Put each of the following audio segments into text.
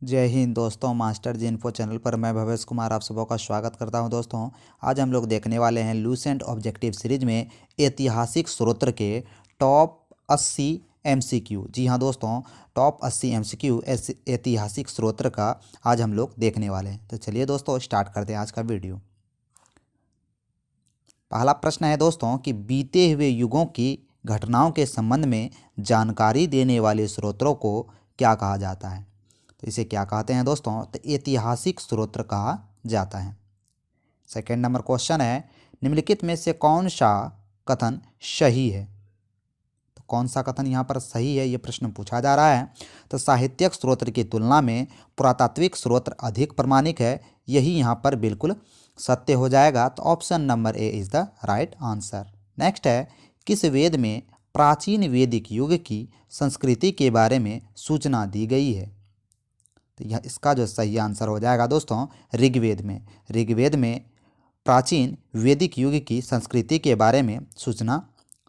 जय हिंद दोस्तों। मास्टर जी info channel पर मैं भवेश कुमार आप सबों का स्वागत करता हूं। दोस्तों आज हम लोग देखने वाले हैं लूसेंट ऑब्जेक्टिव सीरीज में ऐतिहासिक स्रोत के टॉप 80 एमसीक्यू। जी हां दोस्तों, टॉप 80 एमसीक्यू ऐतिहासिक स्रोत का आज हम लोग देखने वाले हैं। तो चलिए दोस्तों स्टार्ट करते हैं आज का वीडियो। पहला प्रश्न है दोस्तों कि बीते हुए युगों की घटनाओं के संबंध में जानकारी देने वाले स्रोतों को क्या कहा जाता है। तो इसे क्या कहते हैं दोस्तों, तो ऐतिहासिक स्रोत कहा जाता है। सेकेंड नंबर क्वेश्चन है, निम्नलिखित में से कौन सा कथन सही है। तो कौन सा कथन यहाँ पर सही है, ये प्रश्न पूछा जा रहा है। तो साहित्यिक स्रोत की तुलना में पुरातात्विक स्रोत अधिक प्रामाणिक है, यही यहाँ पर बिल्कुल सत्य हो जाएगा। तो option number A is the right answer. Next है, किस वेद में प्राचीन वैदिक युग की संस्कृति के बारे में सूचना दी गई है। तो यह इसका जो सही आंसर हो जाएगा दोस्तों ऋग्वेद में। ऋग्वेद में प्राचीन वैदिक युग की संस्कृति के बारे में सूचना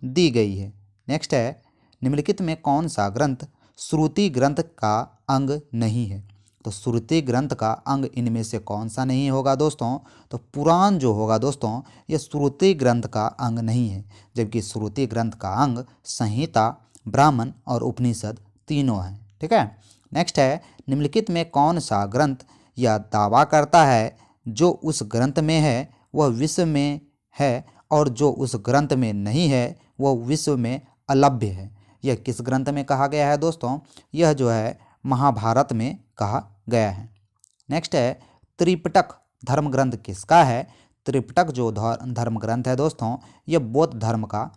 दी गई है। नेक्स्ट है, निम्नलिखित में कौन सा ग्रंथ श्रुति ग्रंथ का अंग नहीं है। तो श्रुति ग्रंथ का अंग इनमें से कौन सा नहीं होगा दोस्तों, तो पुराण जो होगा दोस्तों ये श्रुति ग्रंथ का अंग नहीं है, जबकि श्रुति ग्रंथ का अंग संहिता, ब्राह्मण और उपनिषद तीनों हैं। ठीक है। नेक्स्ट है, निम्नलिखित में कौन सा ग्रंथ यह दावा करता है जो उस ग्रंथ में है वह विश्व में है और जो उस ग्रंथ में नहीं है वह विश्व में अलभ्य है। यह किस ग्रंथ में कहा गया है दोस्तों, यह जो है महाभारत में कहा गया है। नेक्स्ट है, त्रिपिटक धर्म ग्रंथ किसका है। त्रिपिटक जो धर्म ग्रंथ है दोस्तों यह बौद्ध धर्म का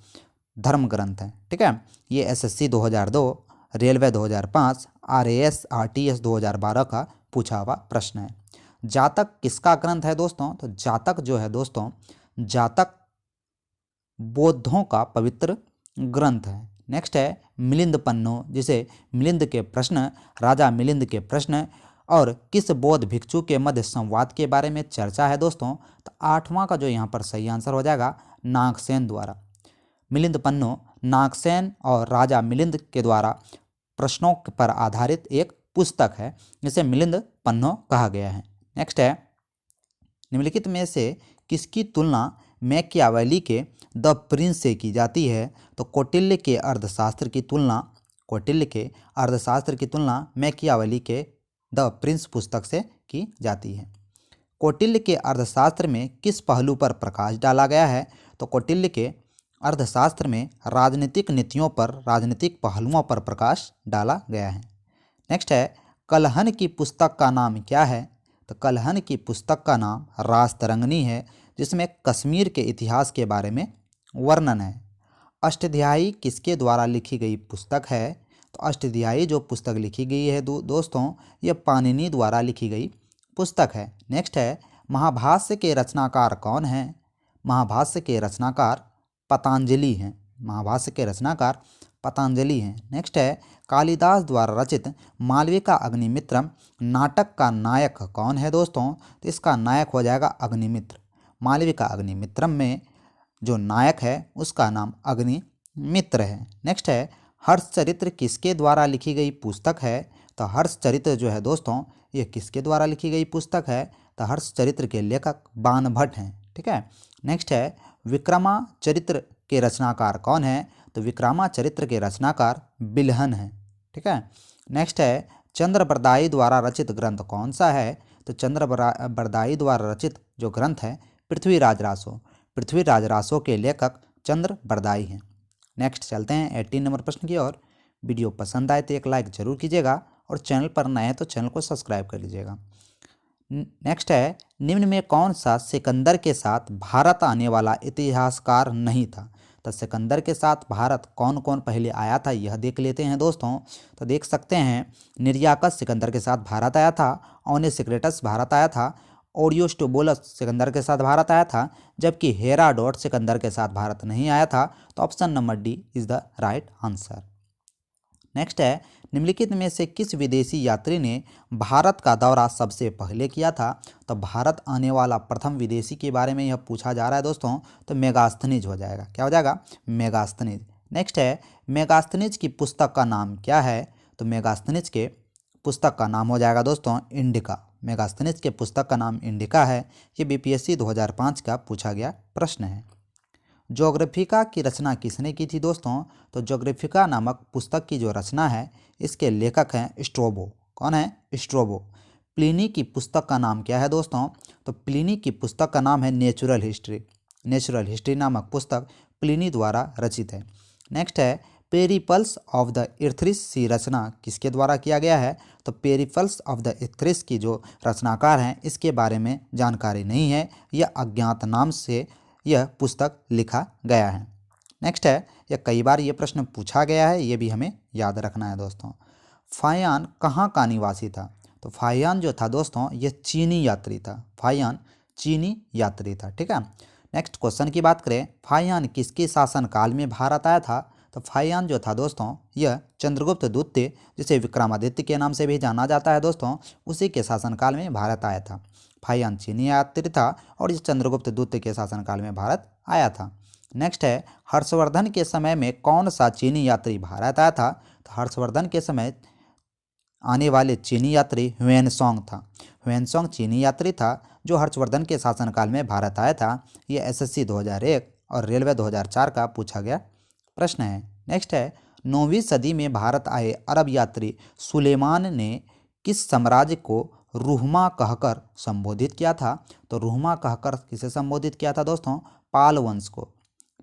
धर्म ग्रंथ है। ठीक है। ये एसएससी 2002, रेलवे 2005, आरएएस आरटीएस 2012 का पूछा हुआ प्रश्न है। जातक किसका ग्रंथ है दोस्तों, तो जातक जो है दोस्तों जातक बौद्धों का पवित्र ग्रंथ है। नेक्स्ट है, मिलिंद पन्नो जिसे मिलिंद के प्रश्न, राजा मिलिंद के प्रश्न और किस बौद्ध भिक्षु के मध्य संवाद के बारे में चर्चा है दोस्तों। तो आठवां का जो यहाँ पर सही आंसर हो जाएगा नागसेन द्वारा। मिलिंद पन्नो नागसेन और राजा मिलिंद के द्वारा प्रश्नों पर आधारित एक पुस्तक है जिसे मिलिंद पन्नो कहा गया है। नेक्स्ट है, निम्नलिखित में से किसकी तुलना मैकियावेली के द प्रिंस से की जाती है। तो कौटिल्य के अर्थशास्त्र की तुलना मैकियावेली के द प्रिंस पुस्तक से की जाती है। कौटिल्य के अर्थशास्त्र में किस पहलू पर प्रकाश डाला गया है। तो कौटिल्य के अर्थशास्त्र में राजनीतिक नीतियों पर, राजनीतिक पहलुओं पर प्रकाश डाला गया है। नेक्स्ट है, कलहन की पुस्तक का नाम क्या है। तो कलहन की पुस्तक का नाम राजतरंगिणी है, जिसमें कश्मीर के इतिहास के बारे में वर्णन है। अष्टाध्यायी किसके द्वारा लिखी गई पुस्तक है। तो अष्टाध्यायी जो पुस्तक लिखी गई है दोस्तों यह पाणिनि द्वारा लिखी गई पुस्तक है। नेक्स्ट है, महाभाष्य के रचनाकार कौन है। महाभाष्य के रचनाकार पतंजलि हैं। महाभाष्य के रचनाकार पतंजलि हैं। नेक्स्ट है, कालिदास द्वारा रचित मालविका अग्निमित्रम नाटक का नायक कौन है दोस्तों। तो इसका नायक हो जाएगा अग्निमित्र। मालविका अग्निमित्रम में जो नायक है उसका नाम अग्निमित्र है। नेक्स्ट है, हर्षचरित्र किसके द्वारा लिखी गई पुस्तक है। तो हर्षचरित्र जो है दोस्तों ये किसके द्वारा लिखी गई पुस्तक है। तो हर्षचरित्र के लेखक बाणभट्ट हैं। ठीक है। नेक्स्ट है, विक्रमाचरित्र के रचनाकार कौन है। तो विक्रमाचरित्र के रचनाकार बिल्हन हैं। ठीक है। नेक्स्ट है, चंद्रबरदाई द्वारा रचित ग्रंथ कौन सा है। तो चंद्रबरदाई द्वारा रचित जो ग्रंथ है पृथ्वीराज रासो। पृथ्वीराज रासो के लेखक चंद्रबरदाई हैं। नेक्स्ट चलते हैं 18 नंबर प्रश्न की ओर। वीडियो पसंद आए तो एक लाइक जरूर कीजिएगा और चैनल पर नए हैं तो चैनल को सब्सक्राइब कर लीजिएगा। नेक्स्ट है, निम्न में कौन सा सिकंदर के साथ भारत आने वाला इतिहासकार नहीं था। तो सिकंदर के साथ भारत कौन कौन पहले आया था यह देख लेते हैं दोस्तों। तो देख सकते हैं, निर्याकस सिकंदर के साथ भारत आया था, ओनेसिक्रेटस भारत आया था, ओरियोस्टोबुलस सिकंदर के साथ भारत आया था, जबकि हेराडोट सिकंदर के साथ भारत नहीं आया था। तो option number D is the right answer. Next है, निम्नलिखित में से किस विदेशी यात्री ने भारत का दौरा सबसे पहले किया था। तो भारत आने वाला प्रथम विदेशी के बारे में यह पूछा जा रहा है दोस्तों। तो मेगास्थनीज हो जाएगा। क्या हो जाएगा, मेगास्थनीज। नेक्स्ट है, मेगास्थनीज की पुस्तक का नाम क्या है। तो मेगास्थनीज के पुस्तक का नाम हो जाएगा दोस्तों इंडिका। मेगास्थनीज के पुस्तक का नाम इंडिका है। ये बीपीएससी 2005 का पूछा गया प्रश्न है। ज्योग्राफिका की रचना किसने की थी दोस्तों? तो ज्योग्राफिका नामक पुस्तक की जो रचना है इसके लेखक हैं स्ट्रोबो। कौन है? स्ट्रोबो। प्लिनी की पुस्तक का नाम क्या है दोस्तों? तो प्लिनी की पुस्तक का नाम है नेचुरल हिस्ट्री। नेचुरल हिस्ट्री नामक पुस्तक प्लिनी द्वारा रचित है। नेक्स्ट है पेरिपल्स ऑफ द इर्थ्रिस की रचना किसके द्वारा किया गया है? तो पेरिपल्स ऑफ द इर्थ्रिस की जो रचनाकार हैं इसके बारे में जानकारी नहीं है, यह अज्ञात नाम से यह पुस्तक लिखा गया है। नेक्स्ट है, यह कई बार ये प्रश्न पूछा गया है, ये भी हमें याद रखना है दोस्तों। फाहियान कहाँ का निवासी था? तो फाहियान जो था दोस्तों ये चीनी यात्री था। फाहियान चीनी यात्री था। ठीक है। नेक्स्ट क्वेश्चन की बात करें, फाहियान किसके शासनकाल में भारत आया था? तो फाहियान जो था दोस्तों यह चंद्रगुप्त द्वितीय, जिसे विक्रमादित्य के नाम से भी जाना जाता है दोस्तों, उसी के शासनकाल में भारत आया था। फाहियान चीनी यात्री था और इस चंद्रगुप्त द्वितीय के शासनकाल में भारत आया था। नेक्स्ट है, हर्षवर्धन के समय में कौन सा चीनी यात्री भारत आया था? तो हर्षवर्धन के समय आने वाले चीनी यात्री ह्वेनसांग था। ह्वेनसांग चीनी यात्री था जो हर्षवर्धन के शासनकाल में भारत आया था। ये एसएससी 2001 और रेलवे 2004 का पूछा गया प्रश्न है। नेक्स्ट है, 9वीं सदी में भारत आए अरब यात्री सुलेमान ने किस साम्राज्य को रुहमा कहकर संबोधित किया था? तो रुहमा कहकर किसे संबोधित किया था दोस्तों? पाल वंश को।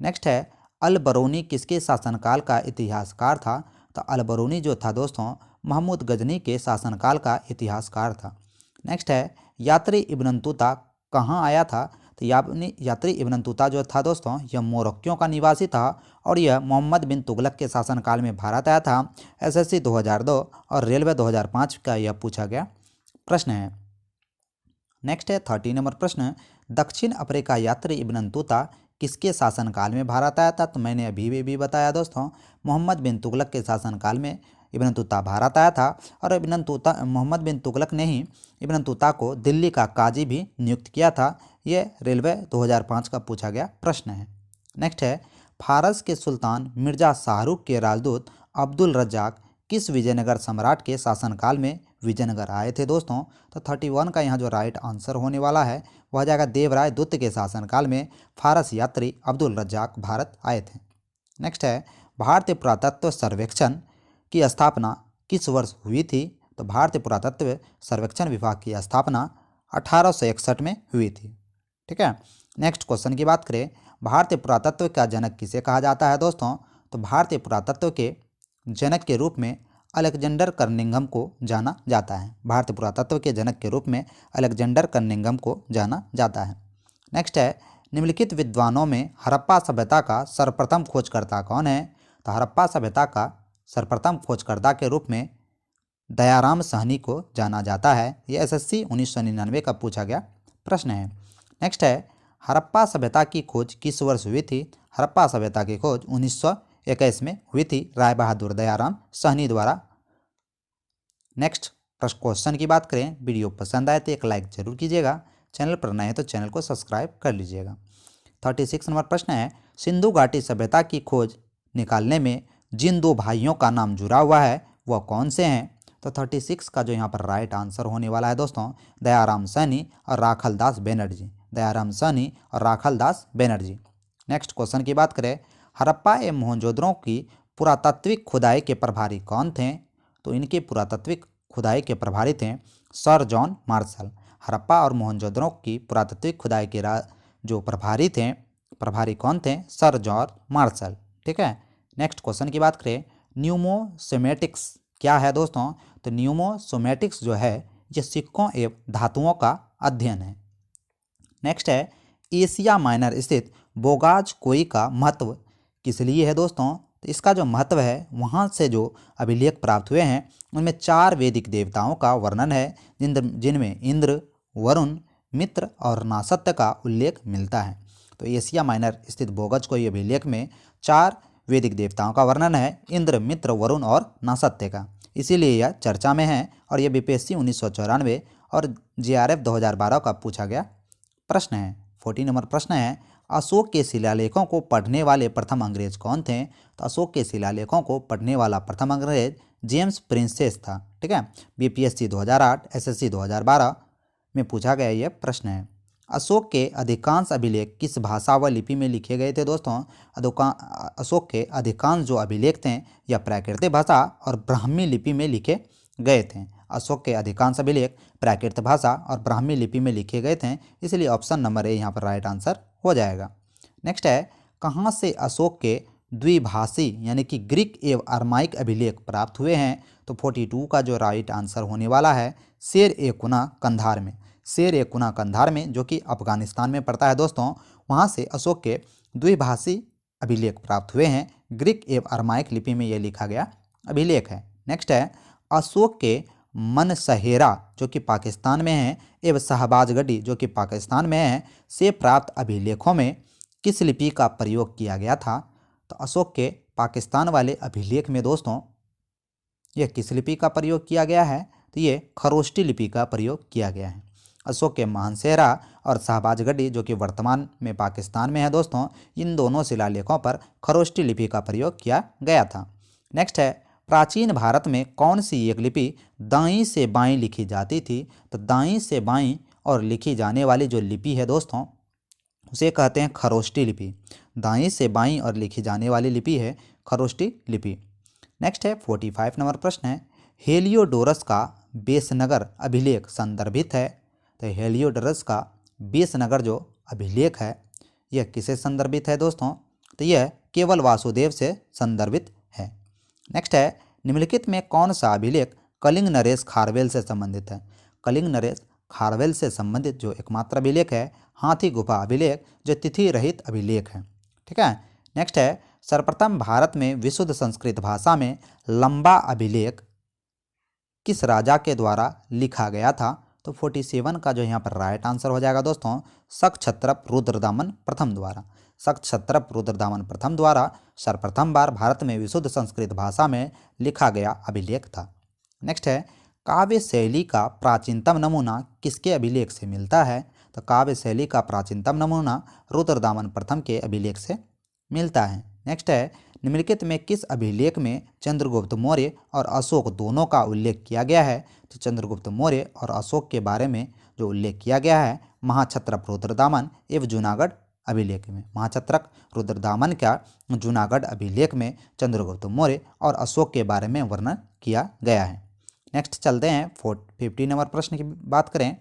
नेक्स्ट है, अल बरूनी किसके शासनकाल का इतिहासकार था? तो अल बरूनी जो था दोस्तों महमूद गजनी के शासनकाल का इतिहासकार था। नेक्स्ट है, यात्री इब्न तूता कहाँ आया था? तो यात्री इब्न तूता जो था दोस्तों यह मोरक्कियों का निवासी था और यह मोहम्मद बिन तुगलक के शासनकाल में भारत आया था। एसएससी 2002 और रेलवे 2005 का यह पूछा गया प्रश्न है। नेक्स्ट है 30 नंबर प्रश्न, दक्षिण अफ्रीका यात्री इब्न तूता किसके शासनकाल में भारत आया था? तो मैंने अभी भी बताया दोस्तों, मोहम्मद बिन तुगलक के शासनकाल में इब्न तूता भारत आया था और मोहम्मद बिन तुगलक ने ही इब्न तूता को दिल्ली का काजी भी नियुक्त किया था। यह रेलवे 2005 का पूछा गया प्रश्न है। नेक्स्ट है, फारस के सुल्तान मिर्जा शाहरुख के राजदूत अब्दुल रज्जाक किस विजयनगर सम्राट के शासनकाल में विजयनगर आए थे दोस्तों? तो 31 का यहाँ जो राइट आंसर होने वाला है वह जाएगा देवराय द्वितीय के शासनकाल में फारस यात्री अब्दुल रज्जाक भारत आए थे। नेक्स्ट है, भारतीय पुरातत्व सर्वेक्षण की स्थापना किस वर्ष हुई थी? तो भारतीय पुरातत्व सर्वेक्षण विभाग की स्थापना 1861 में हुई थी। ठीक है। नेक्स्ट क्वेश्चन की बात करें, भारतीय पुरातत्व का जनक किसे कहा जाता है दोस्तों? तो भारतीय पुरातत्व के जनक के रूप में अलेक्जेंडर कर्निंघम को जाना जाता है। भारतीय पुरातत्व के जनक के रूप में अलेक्जेंडर कर्निंघम को जाना जाता है। नेक्स्ट है, निम्नलिखित विद्वानों में हड़प्पा सभ्यता का सर्वप्रथम खोजकर्ता कौन है? तो हड़प्पा सभ्यता का सर्वप्रथम खोजकर्ता के रूप में दयाराम साहनी को जाना जाता है। यह एसएससी 1999 का पूछा गया प्रश्न है। नेक्स्ट है, हड़प्पा सभ्यता की खोज किस वर्ष हुई थी? हड़प्पा सभ्यता की खोज 1921 में हुई थी राय बहादुर दयाराम साहनी द्वारा। नेक्स्ट क्वेश्चन की बात करें, वीडियो पसंद आए तो एक लाइक जरूर कीजिएगा, चैनल पर नए हैं तो चैनल को सब्सक्राइब कर लीजिएगा। 36 नंबर प्रश्न है, सिंधु घाटी सभ्यता की खोज निकालने में जिन दो भाइयों का नाम जुड़ा हुआ है वह कौन से हैं? तो 36 का जो यहाँ पर राइट आंसर होने वाला है दोस्तों दयाराम साहनी और राखल दास बनर्जी। दयाराम साहनी और राखल दास बनर्जी। नेक्स्ट क्वेश्चन की बात करें, हड़प्पा एवं मोहनजोदड़ो की पुरातात्विक खुदाई के प्रभारी कौन थे? तो इनके पुरातात्विक खुदाई के प्रभारी थे सर जॉन मार्शल। हड़प्पा और मोहनजोदड़ो की पुरातात्विक खुदाई के जो प्रभारी कौन थे? Sir John Marshall. ठीक है। नेक्स्ट क्वेश्चन की बात करें, न्यूमोसेमेटिक्स क्या है दोस्तों? तो न्यूमोसेमेटिक्स जो है ये सिक्कों एवं धातुओं का अध्ययन है। नेक्स्ट है, एशिया माइनर स्थित बोगाज कोई का महत्व किस लिए है दोस्तों? तो इसका जो महत्व है वहाँ से जो अभिलेख प्राप्त हुए हैं उनमें 4 वैदिक देवताओं का वर्णन है जिनमें इंद्र, वरुण, मित्र और नासत्य का उल्लेख मिलता है। तो एशिया माइनर स्थित बोगज कोई अभिलेख में 4 वैदिक देवताओं का वर्णन है, इंद्र, मित्र, वरुण और नासत्य का, इसीलिए यह चर्चा में है और यह बीपीएससी 1994 और जेआरएफ 2012 का पूछा गया प्रश्न है। 40 नंबर प्रश्न है, अशोक के शिलालेखों को पढ़ने वाले प्रथम अंग्रेज कौन थे? तो अशोक के शिलालेखों को पढ़ने वाला प्रथम अंग्रेज जेम्स प्रिंसेस था। ठीक है, बीपीएससी 2008, एसएससी 2012 में पूछा गया यह प्रश्न है। अशोक के अधिकांश अभिलेख किस भाषा व लिपि में लिखे गए थे दोस्तों? अशोक के अधिकांश जो अभिलेख थे यह प्राकृत भाषा और ब्राह्मी लिपि में लिखे गए थे। अशोक के अधिकांश अभिलेख प्राकृत भाषा और ब्राह्मी लिपि में लिखे गए थे, इसलिए ऑप्शन नंबर ए यहाँ पर राइट आंसर हो जाएगा। नेक्स्ट है, कहाँ से अशोक के द्विभाषी यानी कि ग्रीक एवं अरमाइक अभिलेख प्राप्त हुए हैं? तो 42 का जो राइट आंसर होने वाला है शेर ए कुना कंधार में। शेर ए कुना कंधार में, जो कि अफगानिस्तान में पड़ता है दोस्तों, वहाँ से अशोक के द्विभाषी अभिलेख प्राप्त हुए हैं। ग्रीक एवं अरमाइक लिपि में यह लिखा गया अभिलेख है। नेक्स्ट है, अशोक के मनसहेरा जो कि पाकिस्तान में है एवं शहबाजगढ़ी जो कि पाकिस्तान में है से प्राप्त अभिलेखों में किस लिपि का प्रयोग किया गया था? तो अशोक के पाकिस्तान वाले अभिलेख में दोस्तों यह किस लिपि का प्रयोग किया गया है? तो ये खरोष्टी लिपि का प्रयोग किया गया है। अशोक के मानसेरा और शहबाजगढ़ी जो कि वर्तमान में पाकिस्तान में है दोस्तों, इन दोनों शिलालेखों पर खरोष्टी लिपि का प्रयोग किया गया था। नेक्स्ट है, प्राचीन भारत में कौन सी एक लिपि दाईं से बाईं लिखी जाती थी? तो दाईं से बाईं और लिखी जाने वाली जो लिपि है दोस्तों उसे कहते हैं खरोष्टी लिपि। दाईं से बाईं और लिखी जाने वाली लिपि है खरोष्टी लिपि। नेक्स्ट है 45 नंबर प्रश्न है, हेलियोडोरस का बेसनगर अभिलेख संदर्भित है? तो हेलियोडोरस का बेसनगर जो अभिलेख है यह किसे संदर्भित है दोस्तों? तो यह केवल वासुदेव से संदर्भित है। नेक्स्ट है, निम्नलिखित में कौन सा अभिलेख कलिंग नरेश खारवेल से संबंधित है? कलिंग नरेश खारवेल से संबंधित जो एकमात्र अभिलेख है हाथी गुफा अभिलेख, जो तिथि रहित अभिलेख है। ठीक है। नेक्स्ट है, सर्वप्रथम भारत में विशुद्ध संस्कृत भाषा में लंबा अभिलेख किस राजा के द्वारा लिखा गया था? तो 47 का जो यहाँ पर राइट आंसर हो जाएगा दोस्तों सक्छत्रप रुद्रदामन प्रथम द्वारा। सक्छत्रप रुद्रदामन प्रथम द्वारा सर्वप्रथम बार भारत में विशुद्ध संस्कृत भाषा में लिखा गया अभिलेख था। नेक्स्ट है, काव्य शैली का प्राचीनतम नमूना किसके अभिलेख से मिलता है? तो काव्य शैली का प्राचीनतम नमूना रुद्रदामन प्रथम के अभिलेख से मिलता है। नेक्स्ट है, निम्नलिखित में किस अभिलेख में चंद्रगुप्त मौर्य और अशोक दोनों का उल्लेख किया गया है? तो चंद्रगुप्त मौर्य और अशोक के बारे में जो उल्लेख किया गया है महाक्षत्रप रुद्रदामन एवं जूनागढ़ अभिलेख में। महाक्षत्रप रुद्रदामन का जूनागढ़ अभिलेख में चंद्रगुप्त मौर्य और अशोक के बारे में वर्णन किया गया है। नेक्स्ट चलते हैं 50 नंबर प्रश्न की बात करें।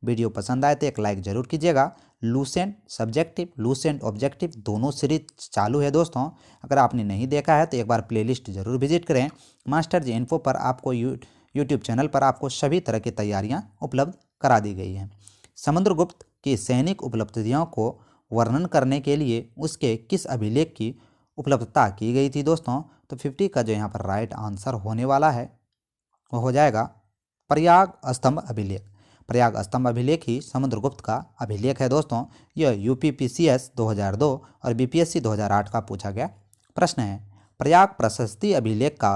वीडियो पसंद आए तो एक लाइक जरूर कीजिएगा। लूसेंट सब्जेक्टिव, लूसेंट ऑब्जेक्टिव दोनों सीरीज चालू है दोस्तों। अगर आपने नहीं देखा है तो एक बार प्लेलिस्ट जरूर विजिट करें। मास्टर जी इन्फो पर आपको यूट्यूब चैनल पर आपको सभी तरह की तैयारियां उपलब्ध करा दी गई हैं। समुद्रगुप्त की सैनिक उपलब्धियों को वर्णन करने के लिए उसके किस अभिलेख की उपलब्धता की गई थी दोस्तों? तो 50 का जो यहाँ पर राइट आंसर होने वाला है वो हो जाएगा प्रयाग स्तंभ अभिलेख। प्रयाग स्तंभ अभिलेख ही समुद्रगुप्त का अभिलेख है दोस्तों। यह यूपीपीसीएस 2002 और बीपीएससी 2008 का पूछा गया प्रश्न है। प्रयाग प्रशस्ति अभिलेख का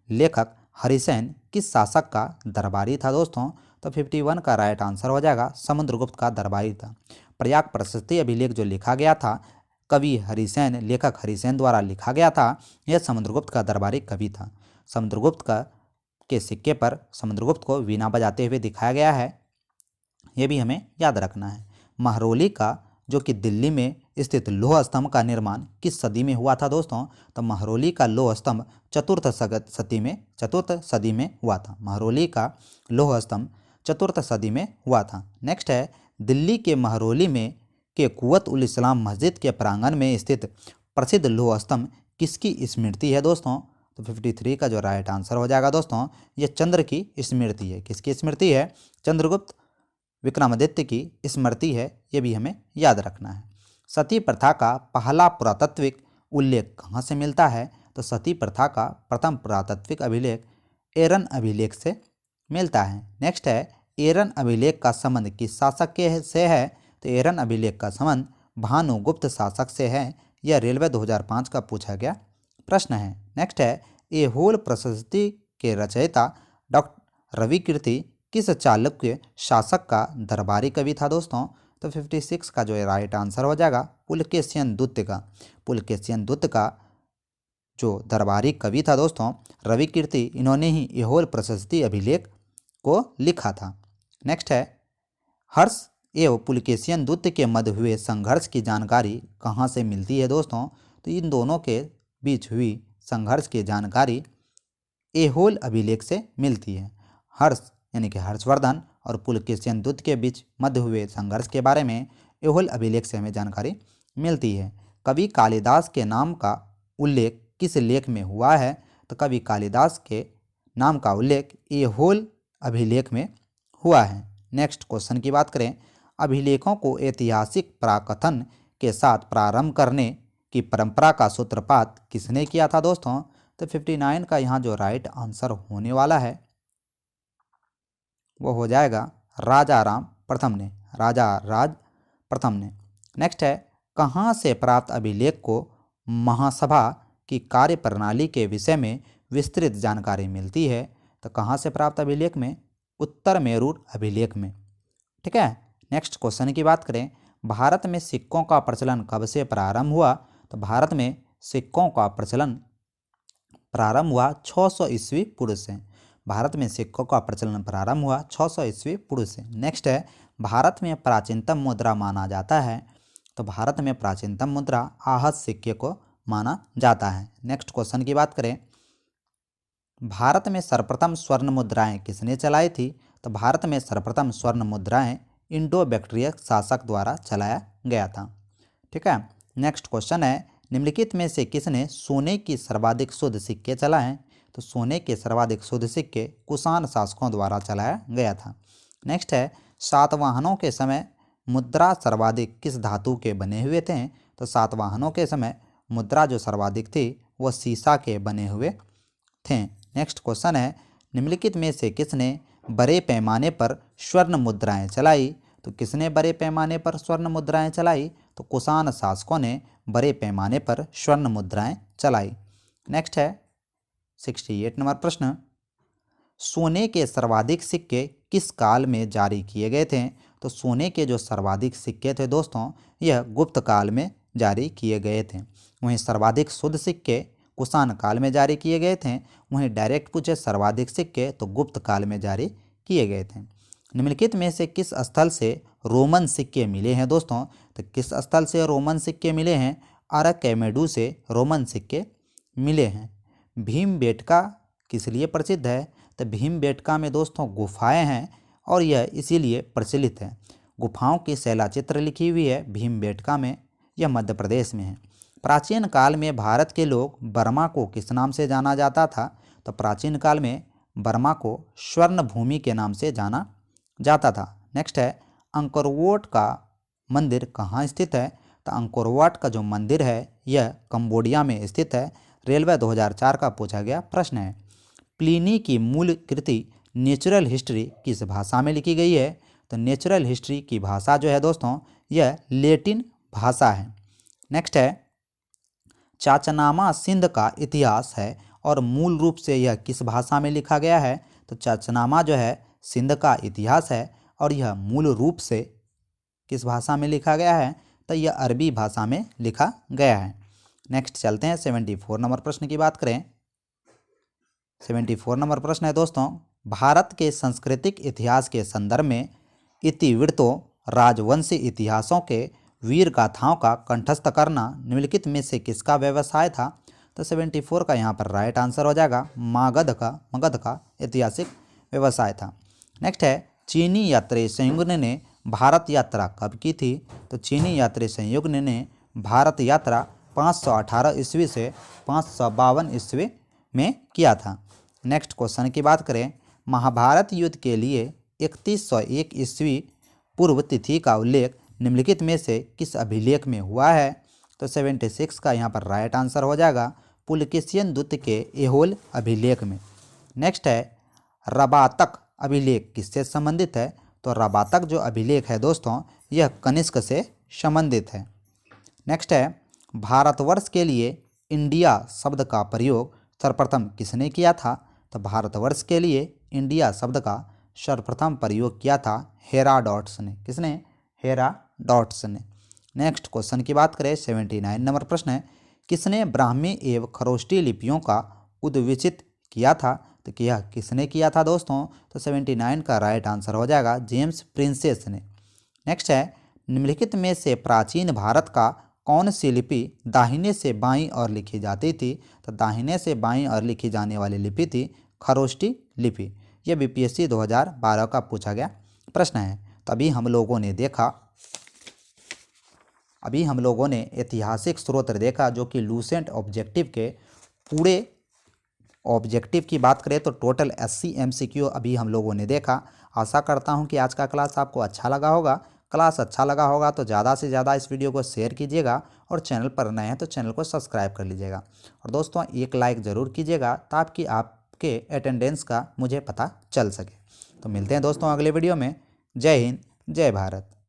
लेखक हरिसेन किस शासक का दरबारी था दोस्तों? तो 51 का राइट आंसर हो जाएगा समुद्रगुप्त का दरबारी था। प्रयाग प्रशस्ति अभिलेख जो लिखा गया था कवि हरिसेन, लेखक हरिसेन द्वारा लिखा गया था। यह समुद्रगुप्त का दरबारी कवि था। समुद्रगुप्त के सिक्के पर समुद्रगुप्त को वीणा बजाते हुए दिखाया गया है, यह भी हमें याद रखना है। महरौली का जो कि दिल्ली में स्थित लौह स्तंभ का निर्माण किस सदी में हुआ था दोस्तों? तो महरौली का लौह स्तंभ चतुर्थ सदी में हुआ था। महरौली का लौह स्तंभ चतुर्थ सदी में हुआ था। नेक्स्ट है, दिल्ली के महरौली में के कुवत उल इस्लाम मस्जिद के प्रांगण में स्थित प्रसिद्ध लौह स्तंभ किसकी स्मृति है दोस्तों? तो 53 का जो राइट आंसर हो जाएगा दोस्तों ये चंद्र की स्मृति है। किसकी स्मृति है? चंद्रगुप्त विक्रमादित्य की स्मृति है, ये भी हमें याद रखना है। सती प्रथा का पहला पुरातात्विक उल्लेख कहाँ से मिलता है? तो सती प्रथा का प्रथम पुरातात्विक अभिलेख एरन अभिलेख से मिलता है। नेक्स्ट है, एरन अभिलेख का संबंध किस शासक से है? तो एरन अभिलेख का संबंध भानुगुप्त शासक से है। यह रेलवे 2005 का पूछा गया प्रश्न है। नेक्स्ट है, ऐहोल प्रशस्ति के रचयिता डॉक्टर रविकीर्ति किस चालुक्य शासक का दरबारी कवि था दोस्तों? तो 56 का जो राइट आंसर हो जाएगा पुलकेशियन दूत का। पुलकेशियन दूत का जो दरबारी कवि था दोस्तों रवि कीर्ति, इन्होंने ही ऐहोल प्रशस्ति अभिलेख को लिखा था। नेक्स्ट है, हर्ष एवं पुलकेशियन दूत के मध्य हुए संघर्ष की जानकारी कहाँ से मिलती है दोस्तों? तो इन दोनों के बीच हुई संघर्ष की जानकारी ऐहोल अभिलेख से मिलती है। हर्ष यानी कि हर्षवर्धन और पुलकेशियन दूत के बीच मध्य हुए संघर्ष के बारे में ऐहोल अभिलेख से हमें जानकारी मिलती है। कवि कालिदास के नाम का उल्लेख किस लेख में हुआ है? तो कवि कालिदास के नाम का उल्लेख ऐहोल अभिलेख में हुआ है। नेक्स्ट क्वेश्चन की बात करें, अभिलेखों को ऐतिहासिक प्राकथन के साथ प्रारंभ करने की परंपरा का सूत्रपात किसने किया था दोस्तों? तो 59 का यहाँ जो राइट आंसर होने वाला है वो हो जाएगा राजा राम प्रथम ने, राजा राज प्रथम ने। नेक्स्ट है, कहाँ से प्राप्त अभिलेख को महासभा की कार्यप्रणाली के विषय में विस्तृत जानकारी मिलती है? तो कहाँ से प्राप्त अभिलेख में? उत्तर मेरूर अभिलेख में। ठीक है। नेक्स्ट क्वेश्चन की बात करें, भारत में सिक्कों का प्रचलन कब से प्रारंभ हुआ? तो भारत में सिक्कों का प्रचलन प्रारंभ हुआ 600 ईस्वी पूर्व से। भारत में सिक्कों का प्रचलन प्रारंभ हुआ 600 ईस्वी पूर्व से। नेक्स्ट है, भारत में प्राचीनतम मुद्रा माना जाता है? तो भारत में प्राचीनतम मुद्रा आहत सिक्के को माना जाता है। नेक्स्ट क्वेश्चन की बात करें, भारत में सर्वप्रथम स्वर्ण मुद्राएं किसने चलाई थी? तो भारत में सर्वप्रथम स्वर्ण मुद्राएं इंडो बैक्ट्रियन शासक द्वारा चलाया गया था। ठीक है। नेक्स्ट क्वेश्चन है, निम्नलिखित में से किसने सोने की सर्वाधिक शुद्ध सिक्के चलाए? तो सोने के सर्वाधिक शुद्ध सिक्के कुषाण शासकों द्वारा चलाया गया था। नेक्स्ट है, सातवाहनों के समय मुद्रा सर्वाधिक किस धातु के बने हुए थे? तो सातवाहनों के समय मुद्रा जो सर्वाधिक थी वह सीसा के बने हुए थे। नेक्स्ट क्वेश्चन है, निम्नलिखित में से किसने बड़े पैमाने पर स्वर्ण मुद्राएं चलाई? तो किसने बड़े पैमाने पर स्वर्ण मुद्राएं चलाई? तो कुषाण शासकों ने बड़े पैमाने पर स्वर्ण मुद्राएं चलाई। नेक्स्ट है 68 नंबर प्रश्न, सोने के सर्वाधिक सिक्के किस काल में जारी किए गए थे? तो सोने के जो सर्वाधिक सिक्के थे दोस्तों यह गुप्त काल में जारी किए गए थे। वहीं सर्वाधिक शुद्ध सिक्के कुषाण काल में जारी किए गए थे। वहीं डायरेक्ट पूछे सर्वाधिक सिक्के तो गुप्त काल में जारी किए गए थे। निम्नलिखित में से किस स्थल से रोमन सिक्के मिले हैं दोस्तों? तो किस स्थल से रोमन सिक्के मिले हैं? अराकेमेडू से रोमन सिक्के मिले हैं। भीमबेटका किस लिए प्रसिद्ध है? तो भीमबेटका में दोस्तों गुफाएं हैं और यह इसीलिए प्रचलित है। गुफाओं की शैलाचित्र लिखी हुई है भीमबेटका में, यह मध्य प्रदेश में है। प्राचीन काल में भारत के लोग बर्मा को किस नाम से जाना जाता था? तो प्राचीन काल में बर्मा को स्वर्ण भूमि के नाम से जाना जाता था। नेक्स्ट है, अंकोरवाट का मंदिर कहाँ स्थित है? तो अंकोरवाट का जो मंदिर है यह कंबोडिया में स्थित है। रेलवे 2004 का पूछा गया प्रश्न है। प्लिनी की मूल कृति नेचुरल हिस्ट्री किस भाषा में लिखी गई है? तो नेचुरल हिस्ट्री की भाषा जो है दोस्तों यह लेटिन भाषा है। नेक्स्ट है, चाचनामा सिंध का इतिहास है और मूल रूप से यह किस भाषा में लिखा गया है? तो चाचनामा जो है सिंध का इतिहास है और यह मूल रूप से किस भाषा में लिखा गया है? तो यह अरबी भाषा में लिखा गया है। नेक्स्ट चलते हैं 74 नंबर प्रश्न की बात करें। 74 नंबर प्रश्न है दोस्तों, भारत के सांस्कृतिक इतिहास के संदर्भ में इतिवृत्तों राजवंशी इतिहासों के वीर गाथाओं का कंठस्थ करना निम्नलिखित में से किसका व्यवसाय था? तो 74 का यहाँ पर राइट आंसर हो जाएगा मगध का ऐतिहासिक व्यवसाय था। नेक्स्ट है, चीनी यात्री संयुग्न ने भारत यात्रा कब की थी? तो चीनी यात्री संयुग्न ने भारत यात्रा 518 ईस्वी से 552 ईस्वी में किया था। नेक्स्ट क्वेश्चन की बात करें, महाभारत युद्ध के लिए 3101 ईस्वी पूर्व तिथि का उल्लेख निम्नलिखित में से किस अभिलेख में हुआ है? तो 76 का यहाँ पर राइट आंसर हो जाएगा पुलकेशियन दूत के ऐहोल अभिलेख में। नेक्स्ट है, रबातक अभिलेख किससे संबंधित है? तो रबातक जो अभिलेख है दोस्तों यह कनिष्क से संबंधित है। नेक्स्ट है, भारतवर्ष के लिए इंडिया शब्द का प्रयोग सर्वप्रथम किसने किया था? तो भारतवर्ष के लिए इंडिया शब्द का सर्वप्रथम प्रयोग किया था हेराडोटस ने। किसने? हेरोडोटस ने। नेक्स्ट क्वेश्चन की बात करें 79 नंबर प्रश्न है, किसने ब्राह्मी एवं खरोष्टी लिपियों का उद्विचित किया था? तो किया किसने किया था दोस्तों? तो 79 का राइट आंसर हो जाएगा जेम्स प्रिंसेस ने। नेक्स्ट है, निम्नलिखित में से प्राचीन भारत का कौन सी लिपि दाहिने से बाईं ओर लिखी जाती थी? तो दाहिने से बाईं ओर लिखी जाने वाली लिपि थी खरोष्टी लिपि। यह बीपीएससी 2012 का पूछा गया प्रश्न है। तो अभी हम लोगों ने ऐतिहासिक स्रोत देखा जो कि लूसेंट ऑब्जेक्टिव के पूरे ऑब्जेक्टिव की बात करें तो टोटल 80 MCQ अभी हम लोगों ने देखा। आशा करता हूं कि आज का क्लास आपको अच्छा लगा होगा। क्लास अच्छा लगा होगा तो ज़्यादा से ज़्यादा इस वीडियो को शेयर कीजिएगा और चैनल पर नए हैं तो चैनल को सब्सक्राइब कर लीजिएगा। और दोस्तों एक लाइक ज़रूर कीजिएगा ताकि आपके अटेंडेंस का मुझे पता चल सके। तो मिलते हैं दोस्तों अगले वीडियो में। जय हिंद, जय भारत।